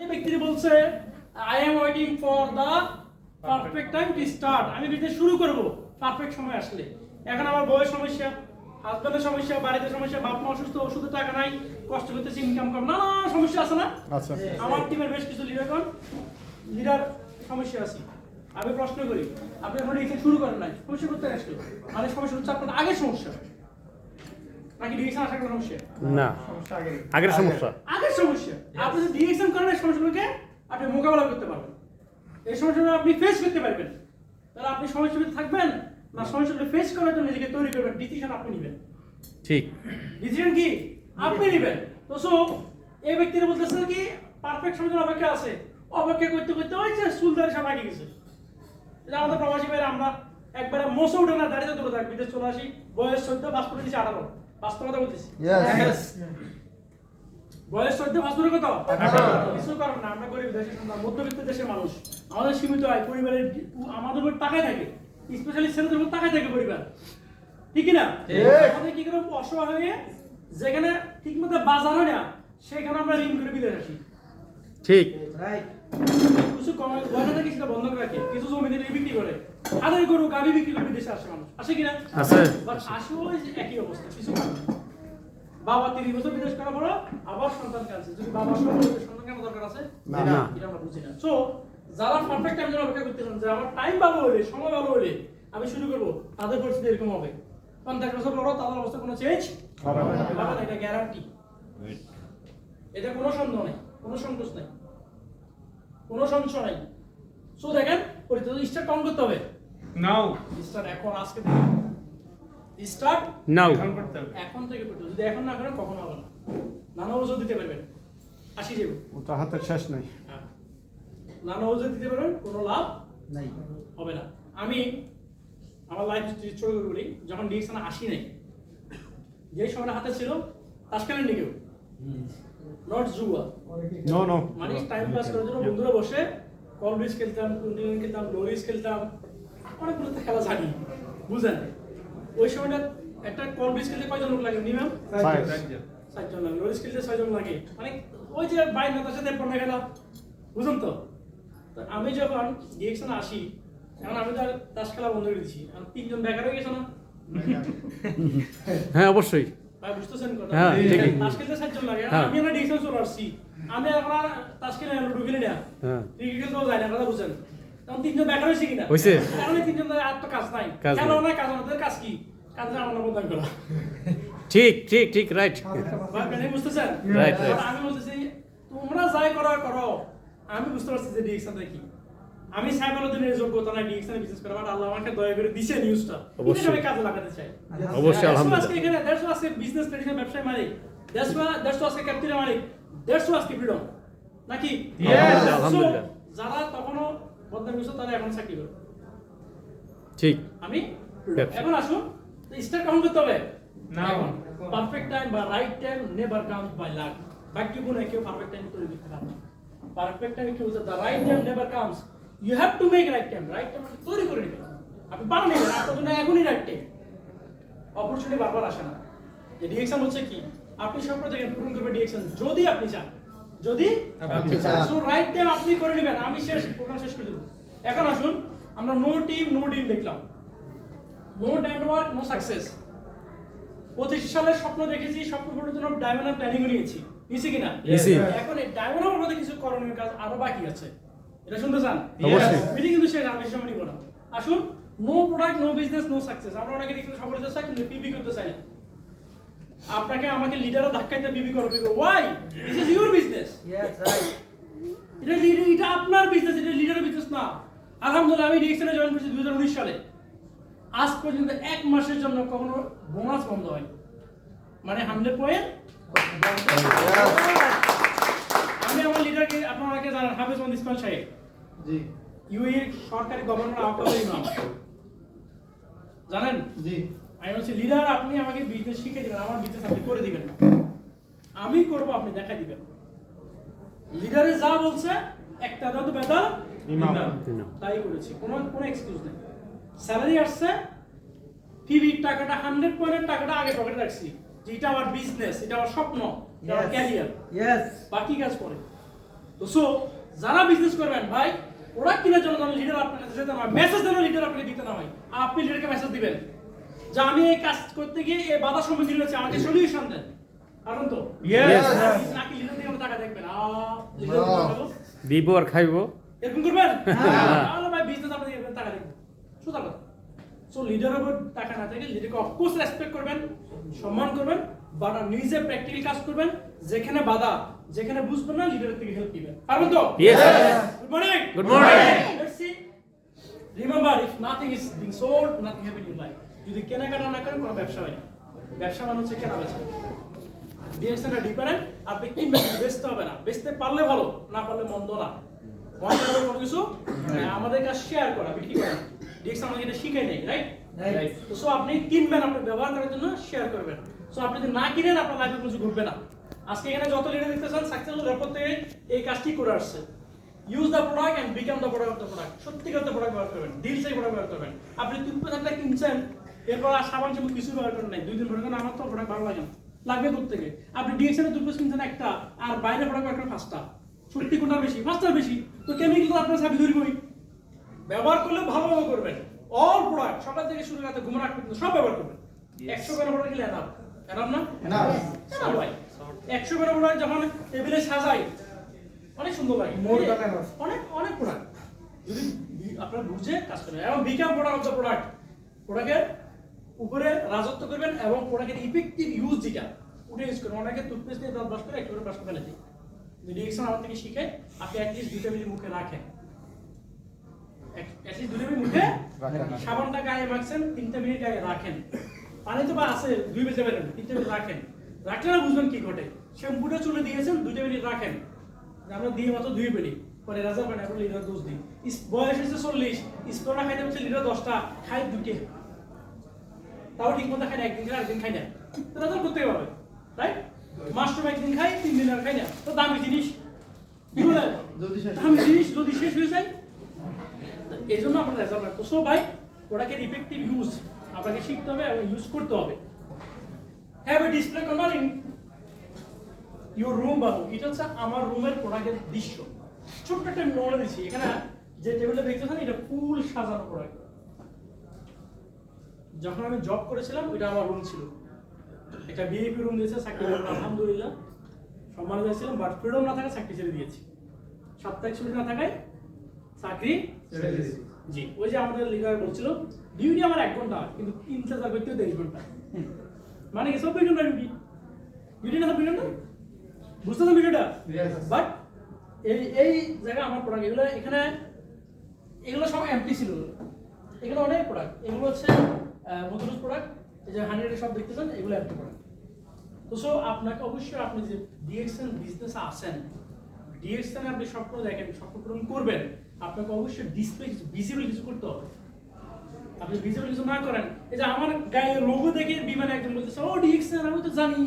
ব্যক্তি বলছে I am waiting for the perfect time to start, আমি বিজনেস শুরু করব পারফেক্ট সময় আসলে। এখন আমার বয়স সমস্যা, হাজবেন্ডের সমস্যা, বাড়িতে সমস্যা, বাপ মা অসুস্থ, ওষুধের টাকা নাই, কষ্ট করতেছি, ইনকাম কম, নানা সমস্যা আছে না? আচ্ছা আমার টিমের বেশ কিছু লিডার সমস্যা আছে। আমি প্রশ্ন করি, আপনি এখন ডিএক্সএন শুরু করেন নাই, সমস্যা করতে আসলে মানে সমস্যা হচ্ছে আপনার আগের সমস্যা নাকি ডিএক্সএন আসার কোনো সমস্যা? না, আগের সমস্যা। আগের সমস্যা। আপনি যদি ডিএক্সএন করেন এই সমস্যাগুলোকে আপনি মোকাবেলা করতে পারবেন, এই সমস্যাগুলো আপনি ফেস করতে পারবেন। তাহলে আপনি সমস্যাগুলো থাকবেন না, সমস্যাগুলো ফেস করার জন্য নিজেকে তৈরি করবেন, ডিসিশন আপনি নেবেন। ঠিক, ডিসিশন কি আপনি নেবেন। তো সো এই ব্যক্তিরা বলতেছেন কি পারফেক্ট সময়ের অপেক্ষা আছে, অপেক্ষা করতে করতে ওই যে সুলতানের সব আগে গেছে। এটা আমাদের প্রবাসী ভাইরা আমরা একবারে মোসো উঠে না দাঁড়িয়ে দূরে থাক, বিদেশ চলে আসি, বয়স 14 পাস করে দিয়েছি 18, বাস্তবতা বলতেছি। বয়স 14 পাস করে কত 18, কিছু কারণ না, আমরা গরিব দেশের সন্তান, মধ্যবিত্ত দেশের মানুষ, আমাদের সীমিত আয়, পরিবারের আমাদের উপর টাকায় থাকে, স্পেশালি ছেলেদের উপর টাকায় থাকে পরিবার, ঠিক না? আমাদের কি করে অসহায় হয়ে যেখানে ঠিকমতো বাজার হয় না সেখানে আমরা ঋণ করে বিদেশ আসি। ঠিক, কিছু কমায় গয়না থেকে সেটা বন্ধ করে রাখে, কিছু জমি দিয়ে বিক্রি করে, আদায় গরু গাড়ি বিক্রি করে বিদেশে আসে মানুষ, আসে কিনা? আছে। বাট আসেও ওই যে একই অবস্থা, কিছু কারণ নেই। বাবা 30 বছর বিদেশ করার পর আবার সন্তান কাছে, যদি বাবা সন্তান কেন দরকার আছে না। এটা আমরা বুঝি না। সো যারা পারফেক্ট টাইম জন্য অপেক্ষা করতেছেন যে আমার টাইম ভালো হলে, সময় ভালো হলে আমি শুরু করব, তাদের পরিস্থিতি এরকম হবে। 50 বছর পরও তাদের অবস্থা কোনো চেঞ্জ হবে না, এটা গ্যারান্টি। এটা কোনো সন্দেহ নেই, কোনো সংকোচ নেই, কোনো সংশয় নেই। সো দেখেন পরিস্থিতি স্টার্ট কম করতে হবে, নাও স্টার্ট এখন, আজকে থেকে স্টার্ট নাও, এখন করতে হবে। এখন থেকে করতে হবে। যদি এখন না করেন কখনো হবে না, নানা ওষুধ দিতে পারবেন, আসি যাবে, ওটা হাতের শেষ নাই। নানা ওষুধ দিতে পারবেন, কোনো লাভ নাই, হবে না। আমি আমার লাইফ ছোট করে বলি, যখন ডিএক্সনে আসি নাই, যে সময়টা হাতে ছিল তাস খেলেন নি কেউ? নট জুয়া, নো নো, মানে টাইম পাস করার জন্য বন্ধুরা বসে কল ব্রিজ খেলতাম, টুর্নামেন্ট খেলতাম, লোরিস খেলতাম, অনেকগুলো তো খেলা জানি, বুঝেন? ওই সময়টা একটা কল ব্রিজ খেলতে কয়জন লোক লাগে মিনিমাম? 4জন লাগে, লোরিস খেলতে 6জন লাগে, মানে ওই যে বাইক নেতার সাথে পড়না খেলা, বুঝুন তো? তো আমি যখন ডিএক্সনে আসি, এখন আমি তো আর তাস খেলা বন্ধ করে দিচ্ছি, আর 3জন বেকার হয়ে গেছে না? হ্যাঁ অবশ্যই, ভাই বুঝতেছেন কথা? হ্যাঁ, ঠিকই। তাস খেলতে 7জন লাগে, হ্যাঁ। আমি না ডিএক্সনে চলে আসছি, আমি এখন আর তাস খেলে না, লুডো খেলি না, হ্যাঁ ক্রিকেট খেলতেও যায় না, কথা বুঝছেন? তখন 3জন বেকার হয়েছে কিনা? হয়েছে। এখন এই 3জন আর তো কাজ নাই, কাজ নাই। খেলাও নাই, কাজ আমাদের কাজ কি? কাজ আমার প্রদান করা। ঠিক ঠিক ঠিক, রাইট, ভাই বুঝতেছেন? Right, right. আর আমি বলতেছি তোমরা যাই করো করো, আমি বুঝতে পারছি যে ডিএক্সনটা কি। আমি সাইবারুদ্দিনের যোগ্যতা নাই ডিএক্সনে বিজনেস করা, বাট আল্লাহ আমাকে দয়া করে দিছে নিউজটা, অবশ্যই। এটা আমি কাজে লাগাতে চাই। অবশ্যই, আজকে আলহামদুলিল্লাহ। এখানে দ্যাটস আজকে বিজনেস ট্রেডিশনাল ব্যবসায় মালিক, দ্যাটস আজকে ক্যাপিটাল মালিক, দ্যাটস আজকে ফ্রিডম নাকি? আলহামদুলিল্লাহ, আলহামদুলিল্লাহ। So, যারা তখনো বদনাম করছে তারা এখন চাকরি করে, ঠিক, আমি ব্যবসা। এখন আসুন স্টার্ট কেমন করতে হবে? Now. পারফেক্ট টাইম বা right time never comes by luck. বাকি কোনো কেউ পারফেক্ট টাইম তৈরি করতে পারে না। পারফেক্ট টাইম কি বলতে, the right time never comes, you have to make right time. Right time তৈরি করে নেবেন, আপনি বানিয়ে নেবেন, আপনার জন্য এখনই রাইট টাইম। অপরচুনিটি বারবার আসে না। যে ডিএক্সন হচ্ছে কি, আপনি সব প্রজেক্ট পূরণ করবেন ডিএক্সন যদি আপনি চান, যদি আপনি চান। সো রাইট টাইম আপনি করে নেবেন। আমি প্রোগ্রাম শেষ করে দেব। এখন আসুন আমরা নো টিম নো ডিল দেখলাম, no time work no success. 25 সালের স্বপ্ন দেখেছি, স্বপ্ন পূরণের জন্য ডায়মন্ড প্ল্যানিং নিয়েছি, নিয়েছি কিনা? নিয়েছি। এখন এই ডায়মন্ডের মধ্যে কিছু করণীয় কাজ আরো বাকি আছে, এটা শুনতে চান? অবশ্যই। মিটিং কিন্তু শেষ, আমি সময় নিব না। আসুন no product no business no success. আমরা অনেকে দেখতে সফল হতে চাই কিন্তু পিবি করতে চাই না। আপনাকে আমাকে লিডাররা ধাক্কাইতে পিবি করবে, why? This is your business. এটা আপনার বিজনেস, এটা লিডারের বিজনেস না। আলহামদুলিল্লাহ আমি ডিএক্সনে জয়েন করেছি 2019 সালে, আজ পর্যন্ত এক মাসের জন্য কখনো বোনাস বন্ধ হয়নি, মানে 100 পয়েন্ট। আমি আমার লিডারকে, আপনারা অনেকে জানেন, হাফেজ মোহাম্মদ ইসমাইল সাহেব, জি ইউএই সরকারি গভর্নর আওতায় ইমাম, জানেন? জি আমি বলছি লিডার আপনি আমাকে বিজনেস শিখিয়ে দিবেন, আমার বিজনেস আপনি করে দিবেন না, আমি করব, আপনি দেখাই দিবেন। লিডারে যা বলছে একটা দাও তো বেদা ইমাম। তাই করেছি, কোনো এক্সকিউজ নেই। স্যালারি আসছে, টিভির টাকাটা 100 পয়েন্টের টাকাটা আগে পকেটে রাখছি, যে এটা আমার বিজনেস, এটা আমার স্বপ্ন, এটা আমার ক্যারিয়ার, বাকি কাজ করে। তো সো যারা বিজনেস করবেন ভাই, প্রোডাক্ট কেনার জন্য যেন লিডার আপনার কাছে যেতে না হয়, মেসেজ যেন লিডার আপনাকে দিতে না হয়, আপনি লিডারকে মেসেজ দিবেন যে আমি এই কাজ করতে গিয়ে এই বাধা সম্মুখীন হয়েছে, আমাকে সলিউশন দেন। কারণ তো Yes. নাকি লিডার দিকে আমরা টাকা দেখবেন, লিডার দিব আর খাইবো। এরকম করবেন? তাহলে ভাই বিজনেস আপনি দেখবেন, টাকা দেখবেন, সোজা কথা। সো লিডারের উপর টাকা না থেকে লিডারকে অফকোর্স রেসপেক্ট করবেন, সম্মান করবেন, বাট নিজে প্র্যাকটিক্যাল কাজ করবেন। যেখানে বাধা, যেখানে বুঝবেন না, লিডারের থেকে হেল্প দিবেন। পারবেন তো? Yes. Good morning. Good morning. Let's see. Remember, if nothing is being sold, nothing happens in life. যদি কেনাকাটা না করেন, কোনো ব্যবসা হয় না। ব্যবসা মানে হচ্ছে কেনা বেচা। ডিরেকশনটা ডিফারেন্ট। আপনি কিনবেন, বেচতে হবে না। বেচতে পারলে ভালো, না পারলে মন্দ না। মন্দ হলে কোনো কিছু আমাদের কাছে শেয়ার করা, বিক্রি করা। ডিরেকশন আমাদের এটা শিখাই নেই, রাইট? রাইট। তো সো আপনি কিনবেন, আপনি ব্যবহার করার জন্য শেয়ার করবেন। সো আপনি যদি না কিনেন, আপনার লাইফে কিছু ঘটবে না। আজকে এখানে যত লিডার দেখতেছেন, সাকসেসফুল এয়ারপোর্ট থেকে এই কাজটি করে আসছে। Use the product and become the product of the product. সত্যিকার প্রোডাক্ট ব্যবহার করবেন, দিল সেই প্রোডাক্ট ব্যবহার করবেন। আপনি টুথপেস্ট একটা কিনছেন, এরপর আর সাবান শ্যাম্পু কিছু ব্যবহার করেন নাই, 2 দিন পরে আমার তো প্রোডাক্ট ভালো লাগে না, লাগবে দূর থেকে। আপনি ডিএক্সএনের টুথপেস্ট কিনছেন একটা, আর বাইরে প্রোডাক্ট ব্যবহার করেন 5টা, সত্যি কোনটা বেশি? 5টার বেশি। তো কেমিক্যাল আপনার সাথে ধরবই। ব্যবহার করলে ভালোভাবে করবেন। অল প্রোডাক্ট সকাল থেকে শুরু রাতে ঘুম রাখবেন, সব ব্যবহার করবেন। 100 গ্রাম প্রোডাক্ট কিনলে এনাফ, এনাফ না? না ভাই, 100 গ্রাম প্রোডাক্ট যখন টেবিলে সাজাই অনেক সুন্দর লাগে, অনেক অনেক প্রোডাক্ট যদি আপনারা বুঝে কাজ করেন। এবং become product of the product, প্রোডাক্টের উপরে রাজত্ব করবেন এবং প্রোডাক্টের ইফেক্টিভ ইউজ যেটা ওটা ইউজ করবেন। অনেকে টুথপেস্ট দিয়ে দাঁত ব্রাশ করে একটু করে ব্রাশ করে ফেলে দিই। ডিরেকশন আমার থেকে শিখে আপনি অ্যাটলিস্ট 2টা মিনিট মুখে রাখেন, অ্যাটলিস্ট 2টা মিনিট মুখে সাবানটা গায়ে মাখছেন, 3টা মিনিট গায়ে রাখেন। পানি তো বা আছে 2 বেজে বেরেন, 3টা মিনিট রাখেন। রাখলে না বুঝবেন কি ঘটে। শ্যাম্পুটা চুলে দিয়েছেন, 2টা মিনিট রাখেন, আমরা দিয়ে মাত্র 2 মিনিট পরে রাজা পানি আপনার লিটার দোষ দিই। বয়স হয়েছে 40, স্টোনা খাইতে হচ্ছে লিটার 10টা, খাই 2টে, তাও ঠিক মতো খাই না, একদিন খাই, একদিন খাই না, রেজাল্ট করতে পারবে, রাইট? মাশরুম একদিন খাই, 3 দিন আর খাই না, তো দামি জিনিস, কি বলে দামি জিনিস যদি শেষ হয়ে যায়, এই জন্য আপনার রেজাল্ট রাখতো। সো ভাই, প্রোডাক্টের ইফেক্টিভ ইউজ আপনাকে শিখতে হবে এবং ইউজ করতে হবে। Have a display corner in your room. বাবু, এটা হচ্ছে আমার রুমের প্রোডাক্টের দৃশ্য। ছোট্ট একটা নমুনা দিচ্ছি। এখানে যে টেবিলটা দেখতেছেন, এটা ফুল সাজানো প্রোডাক্ট। যখন আমি জব করেছিলাম, ওইটা আমার রুম ছিল। একটা ভিআইপি রুম দিয়েছে চাকরি, আলহামদুলিল্লাহ সম্মান দিয়েছিলাম, বাট ফ্রিডম না থাকায় চাকরি ছেড়ে দিয়েছি। সাপ্তাহিক ছুটি না থাকায় চাকরি ছেড়ে দিয়েছি। জি, ওই যে আমাদের লিডার বলছিল ডিউটি আমার 1 ঘন্টা, কিন্তু ইন্তেজার করতে 23 ঘন্টা, মানে কি 24 ঘন্টা ডিউটি। ডিউটি না 24 ঘন্টা, বুঝতেছেন ভিডিওটা? বাট এই জায়গা আমার প্রোডাক্ট, এগুলো এখানে এগুলো সব এমটি ছিল। এগুলো অনেক প্রোডাক্ট, এগুলো হচ্ছে মধুরস প্রোডাক্ট। এই যে 100 সব দেখতেছেন, এগুলো এমটি প্রোডাক্ট। তো সো আপনাকে অবশ্যই, আপনি যে ডিএক্সএন বিজনেসে আসেন, ডিএক্সএন আপনি স্বপ্ন দেখেন, স্বপ্ন পূরণ করবেন, আপনাকে অবশ্যই ডিসপ্লে ভিজিবল কিছু করতে হবে। আপনি ভিজিবল কিছু না করেন, এই যে আমার গায়ে লোগো দেখে বিমানে একজন বলতেছে ও ডিএক্সএন, আমি তো জানি,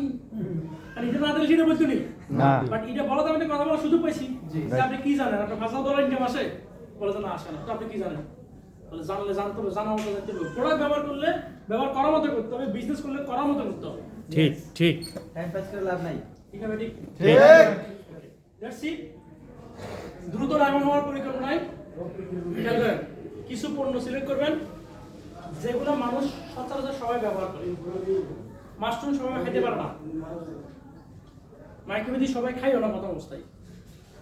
আর এটা না দিলে সেটা বলতে নেই। বাট এটা বলা তো কথা বলার সুযোগ পাইছি যে আপনি কি জানেন, আপনার $5,000 ইনকাম আসে, বলে যে না আসে না, তো আপনি কি জানেন? বলে জানলে জানতে হবে, জানা মতো জানতে হবে। প্রোডাক্ট ব্যবহার করলে ব্যবহার করার মতো করতে হবে, বিজনেস করলে করার মতো করতে হবে। ঠিক ঠিক টাইম পাস করে লাভ নাই। ঠিক আছে, ঠিক ঠিক। Let's see. দ্রুত ডায়মন্ড হওয়ার পরিকল্পনায় খেয়াল করেন, কিছু পণ্য সিলেক্ট করবেন যেগুলো মানুষ সচরাচর সবাই ব্যবহার করে। মাশরুম সবাই খেতে পারে না, মাইক্রোওয়েভ সবাই খাইও না প্রথম অবস্থায়,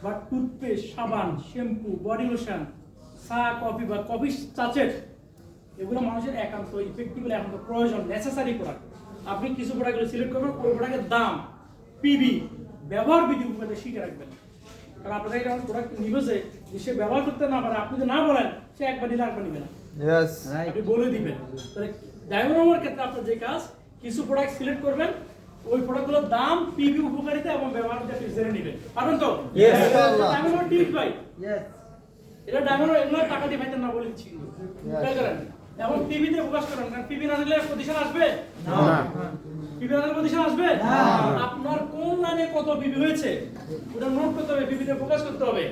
বাট টুথপেস্ট, সাবান, শ্যাম্পু, বডি লোশন, চা, কফি বা কফি চাচেট, এগুলো মানুষের একান্ত ইফেক্টিভলি একান্ত প্রয়োজন, নেসেসারি প্রোডাক্ট। আপনি কিছু প্রোডাক্টগুলো সিলেক্ট করবেন, ওই প্রোডাক্টের দাম, পিবি, ব্যবহার বিধি উপরে শিখে রাখবেন। কারণ আপনাদের এটা প্রোডাক্ট নিবে যে সে ব্যবহার করতে না পারে, আপনি যদি না বলেন, সে একবার নিলে একবার নিবে না, আপনি বলে দিবেন। তাহলে ডায়মন্ড হারবারের ক্ষেত্রে আপনার যে কাজ, কিছু প্রোডাক্ট সিলেক্ট করবেন, ওই প্রোডাক্টগুলোর দাম, পিবি, উপকারিতা এবং ব্যবহার আপনি জেনে নেবেন, পারবেন তো? ডায়মন্ড হারবার টিপস ভাই, এটা ডায়মন্ড এগুলো টাকা দিয়ে পাইতেন না বলে দিচ্ছি, খেয়াল করেন। এখন টিভিতে ফোকাস করেন, কারণ টিভি না দিলে পজিশন আসবে না, টিভি না দিলে পজিশন আসবে না। আপনার কোন লাইনে কত পিবি হয়েছে ওটা নোট করতে হবে, পিবিতে ফোকাস করতে হবে,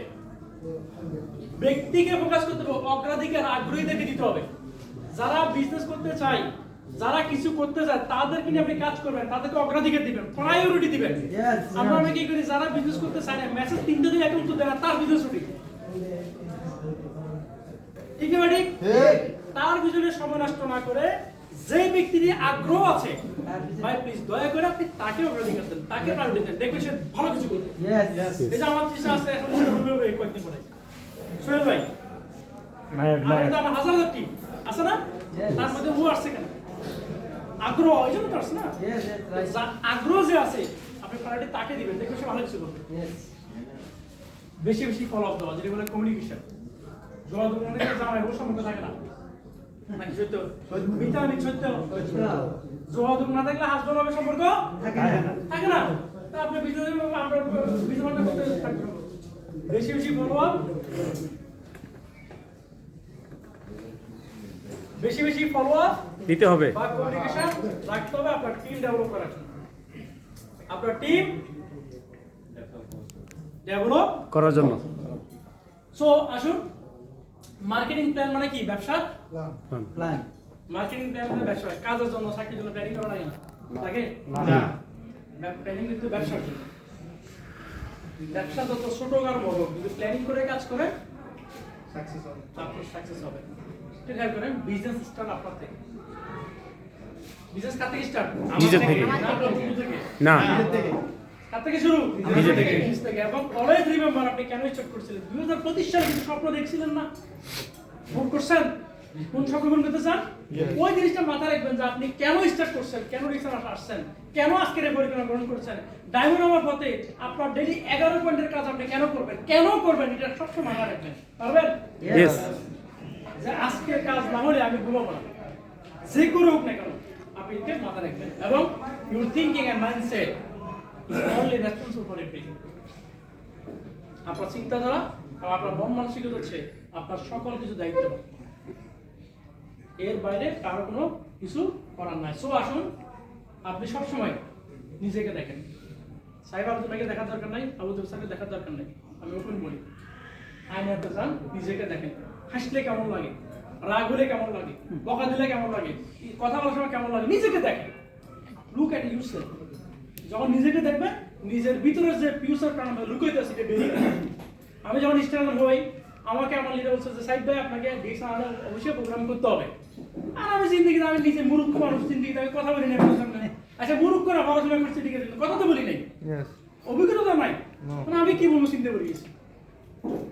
ব্যক্তিকে ফোকাস করতে হবে, অগ্রাধিকার আগ্রহীদেরকে দিতে হবে। যারা বিজনেস করতে চায় যারা কিছু করতে চায় তাদেরকে নিয়ে আপনি কাজ করবেন, তাদেরকে অগ্রাধিকার দিবেন, প্রায়োরিটি দিবেন। আমরা অনেকেই করি যারা বিজনেস করতে চায় না, মেসেজ 3 দিন একটা উত্তর দেয় না, তার বিজনেস ছুটি। ঠিক না ঠিক? তার পিছনে সময় নষ্ট না করে যে ব্যক্তির আগ্রহ আছে, ভাই প্লিজ দয়া করে আপনি তাকে অগ্রাধিকার দেন, তাকে প্রায়োরিটি দেন, দেখবেন সে ভালো কিছু করবে। এই যে আমার চিন্তা আছে এখন কয়েকদিন পরে সোহেল ভাই, আমাদের তো আমার হাজার হাজার টিম আছে না, তার মধ্যে ও আসছে কেন? আগ্রহ, এই জন্য তো আসছে না। আগ্রহ যে আছে আপনি প্রায়োরিটি তাকে দিবেন, দেখবেন সে ভালো কিছু করবে। বেশি বেশি ফলো আপ দেওয়া, যেটা বলে কমিউনিকেশন। যোগাযোগ অনেক জামাই ওর সম্পর্কে থাকে না, নাকি সত্য? মিথ্যা নাকি সত্য? যোগাযোগ না থাকলে হাসবেন্ড হবে সম্পর্ক থাকে না। তা আপনি বিজনেস আমরা বিজনেস করতে থাকবেন, বেশি বেশি ফলো আপ, বেশি বেশি ফলো আপ দিতে হবে বা কমিউনিকেশন রাখতে হবে আপনার টিম ডেভেলপ করার জন্য। আপনার টিম ডেভেলপ করার জন্য। সো আসুন, মার্কেটিং প্ল্যান মানে কি? ব্যবসা প্ল্যান। মার্কেটিং প্ল্যান মানে ব্যবসা, কাজের জন্য, চাকরির জন্য প্ল্যানিং করা লাগে না, লাগে না? প্ল্যানিং কিন্তু ব্যবসার জন্য। ব্যবসা যত ছোট আর বড়, যদি প্ল্যানিং করে কাজ করে সাকসেস হবে। ঠিক আছে, করেন বিজনেস স্টার্ট আপনার থেকে। বিজনেস কার থেকে স্টার্ট? নিজে থেকে। না, কার থেকে শুরু? নিজে থেকে। নিজে থেকে। এবং অলওয়েজ রিমেম্বার, আপনি কেন স্টার্ট করছিলেন? 2025 সালে কিছু স্বপ্ন দেখছিলেন না? ভুল করছেন? কোন স্বপ্ন পূরণ করতে চান? ওই জিনিসটা মাথায় রাখবেন যে আপনি কেন স্টার্ট করছেন, কেন রিসার্চ আসছেন, কেন আজকের এই পরিকল্পনা গ্রহণ করছেন। ডায়মন্ড হওয়ার পথে আপনার ডেইলি 11 পয়েন্টের কাজ আপনি কেন করবেন, কেন করবেন, এটা সবসময় মাথায় রাখবেন। পারবেন? ইয়েস। যে আজকের কাজ না হলে আমি ঘুমাবো না, যে করে হোক না কেন আপনি এটা মাথায় রাখবেন। এবং your thinking and mindset is only responsible for everything. আপনার চিন্তাধারা এবং আপনার মন মানসিকতা হচ্ছে আপনার সকল কিছু দায়িত্ব, এর বাইরে কারো কোনো কিছু করার নাই। সো আসুন, আপনি সবসময় নিজেকে দেখেন। সাহেব আব্দুল্লাহকে দেখার দরকার নাই, আবুদুল স্যারকে দেখার দরকার নাই, আমি ওপেন বলি। আয়নাতে যান, নিজেকে দেখেন। হাসলে কেমন লাগে, রাগ হলে কেমন লাগে, বকা দিলে কেমন লাগে, কথা বলার সময় কেমন লাগে, নিজেকে দেখেন। Look at yourself. যখন নিজেকে দেখবেন, নিজের ভিতরে যে ফিউচার প্ল্যান লুকাইতে আছে সেটা বেরিয়ে আসবে। আমি যখন স্ট্যান্ডার্ড হই, আমাকে আমার লিডার বলছে যে সাইড ভাই আপনাকে ডিএক্সএন অবশ্যই প্রোগ্রাম করতে হবে। আর আমি জিন্দিগিতে আমি নিজে মূর্খ মানুষ, জিন্দিগিতে আমি কথা বলি না আপনার সামনে। আচ্ছা মূর্খ না, পড়াশোনা করছি ঠিক আছে, কথা তো বলি নাই, অভিজ্ঞতা নাই, মানে আমি কি বলবো চিন্তা করে গেছি।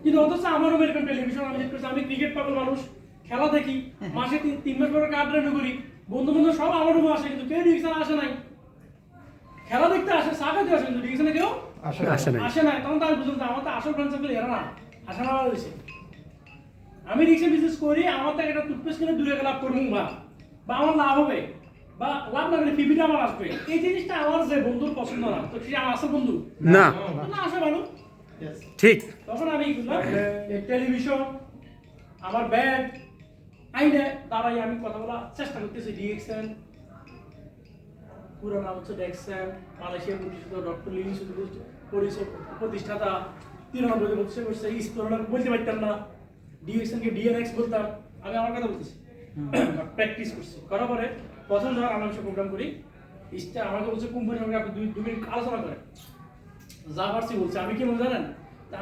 কিন্তু অথচ আমার আমেরিকান টেলিভিশন আমি দেখতেছি, আমি ক্রিকেট পাগল মানুষ, খেলা দেখি, মাসে 3 মাস পরে কার্ড রেনু করি, বন্ধু বান্ধব সব আমার রুমে আসে, কিন্তু কেউ ডিএক্সএন আসে নাই। খেলা দেখতে আসে, চা খেতে আসে, কিন্তু ডিএক্সএনে কেউ আসে না। তখন তো আমি বুঝলাম যে আমার তো আসল ফ্রেন্ড সার্কেল এরা না, আসা না হয়েছে। আমি রিক্সা বিজনেস করি, আমার থেকে একটা টুথপেস্ট কিনে 2 টাকা লাভ করবো বা আমার লাভ হবে, বা লাভ না করে পিপিটা আমার আসবে, এই জিনিসটা আমার যে বন্ধুর পছন্দ না, তো সে আমার আসল বন্ধু না, না আসে ভালো। ঠিক। তখন আমি টেলিভিশন, আমার ব্যাগ আইনে দাঁড়াই, আমি কথা বলার চেষ্টা করতেছি। ডিএক্সএন পুরো নাম হচ্ছে ডেক্সএন, মালয়েশিয়ার প্রতিষ্ঠিত ডক্টর লিং প্রতিষ্ঠাতা, 93 বছর বসে ইস্টোরনা বলতে পারতাম না, ডিএক্সএন কে ডিএনএক্স বলতাম। আমি আমার কথা বলতেছি, প্র্যাকটিস করছি। করার পরে প্রথম যখন আমরা প্রোগ্রাম করি, ইস্টা আমাকে বলছে কোম্পানি, আমাকে আপনি 2 মিনিট আলোচনা করেন। যা পারছি বলছে, আমি কি মনে জানেন,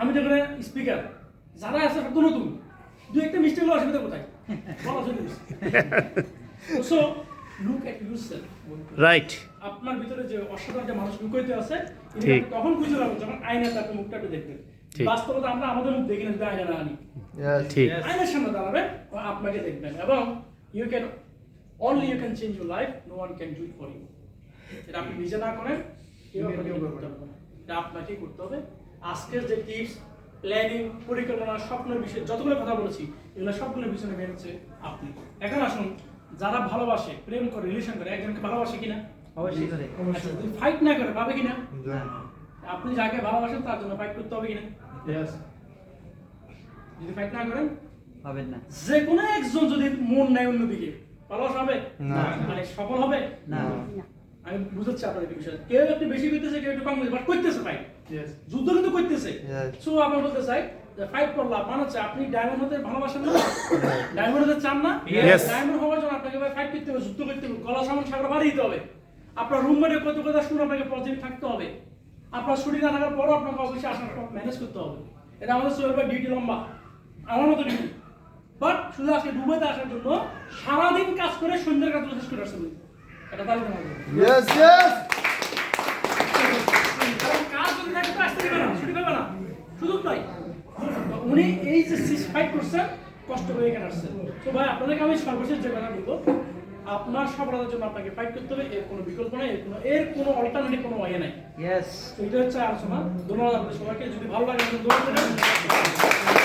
আমি তো এখানে স্পিকার, যারা আছে সব তো নতুন, 2-1টা মিস্টেক হলো, অসুবিধা কোথায় বলা শুরু করছি। So look at yourself. Right. আপনার ভিতরে যে অসাধারণ যে মানুষ লুকাইতে আছে, ঠিক। তখন খুঁজে পাবেন যখন আয়নাতে আপনি মুখটা একটু দেখবেন। ঠিক। বাস্তবতা আমরা আমাদের মুখ দেখি না, যদি আয়না না আনি, ঠিক। আয়নার সামনে দাঁড়াবেন, আপনাকে দেখবেন, এবং you can only you can change your life, no one can do it for you. এটা আপনি নিজে না করেন, কেউ আপনাকে করতে হবে না, এটা আপনাকেই করতে হবে। আজকের যে টিপস, প্ল্যানিং, পরিকল্পনা, স্বপ্নের বিষয়ে যতগুলো কথা বলেছি, এগুলো সবগুলোর পিছনে মেন হচ্ছে আপনি। এখন আসুন, যারা ভালোবাসে, প্রেম করে, রিলেশন করে, একজনকে ভালোবাসে কিনা? অবশ্যই করে। আচ্ছা, যদি ফাইট না করে পাবে কিনা? আপনি যাকে ভালোবাসেন তার জন্য ফাইট করতে হবে কিনা? যদি ফাইট না করেন পাবেন না। যে কোনো একজন যদি মন নেয় অন্যদিকে, ভালোবাসা হবে না, মানে সফল হবে না। আমি বুঝাচ্ছি আপনাদের বিষয়। কেউ একটু বেশি করতেছে, কেউ একটু কম করতেছে, বাট করতেছে ফাইট। যুদ্ধ কিন্তু করতেছে। Yes. সো আমরা বলতে চাই যে ফাইট করলাম মানে হচ্ছে আপনি ডায়মন্ড হতে ভালোবাসেন না, ডায়মন্ড হতে চান না, Yes. ডায়মন্ড হওয়ার জন্য আপনাকে ফাইট করতে হবে, যুদ্ধ করতে হবে, গলা সামন সাগর বাড়িয়ে দিতে হবে। আপনার রুমমেটে কত কথা শুনে আপনাকে পজিটিভ থাকতে হবে। আপনার ছুটি না থাকার পরও আপনাকে অবশ্যই আসার ম্যানেজ করতে হবে। এটা আমাদের সোহেল ভাই ডিউটি লম্বা, আমার মতো ডিউটি। বাট শুধু আজকে দুবাইতে আসার জন্য সারাদিন কাজ করে সন্ধ্যার কাজ শেষ করে আসছে। এটা তাই না? Yes, yes. কারণ কাজ যদি থাকে তো আসতে দিবে না, ছুটি পাবে না, সুযোগ নাই। উনি এই যে ফাইট করছেন, কষ্ট করে এখানে আসছেন। তো ভাই আপনাদেরকে আমি সর্বশেষ যে কথা বলবো, আপনার সফলতার জন্য আপনাকে ফাইট করতে হবে, এর কোনো বিকল্প নাই, এর কোনো অল্টারনেটিভ কোনো ওয়ে নাই। Yes. তো এটা হচ্ছে আলোচনা। ধন্যবাদ আপনাদের সবাইকে। যদি ভালো লাগে দোয়া করবেন।